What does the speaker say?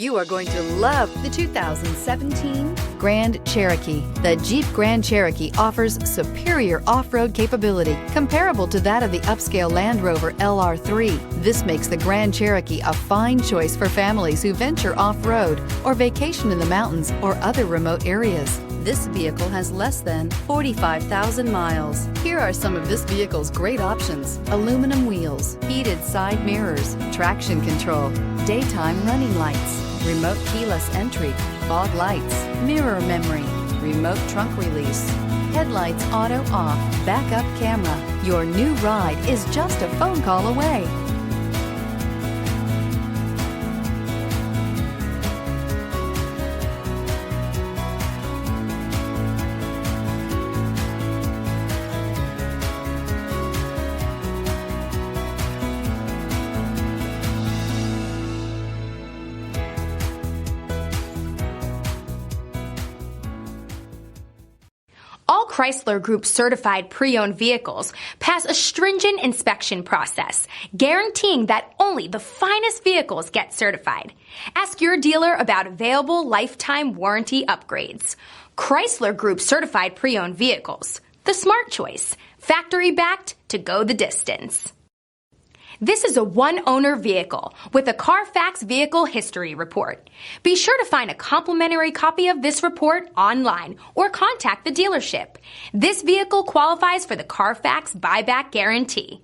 You are going to love the 2017 Grand Cherokee. The Jeep Grand Cherokee offers superior off-road capability comparable to that of the upscale Land Rover LR3. This makes the Grand Cherokee a fine choice for families who venture off-road or vacation in the mountains or other remote areas. This vehicle has less than 45,000 miles. Here are some of this vehicle's great options: aluminum wheels, heated side mirrors, traction control, daytime running lights, remote keyless entry, fog lights, mirror memory, remote trunk release, headlights auto off, backup camera. Your new ride is just a phone call away. All Chrysler Group certified pre-owned vehicles pass a stringent inspection process, guaranteeing that only the finest vehicles get certified. Ask your dealer about available lifetime warranty upgrades. Chrysler Group certified pre-owned vehicles, the smart choice, factory backed to go the distance. This is a one-owner vehicle with a CARFAX Vehicle History Report. Be sure to find a complimentary copy of this report online or contact the dealership. This vehicle qualifies for the CARFAX buyback guarantee.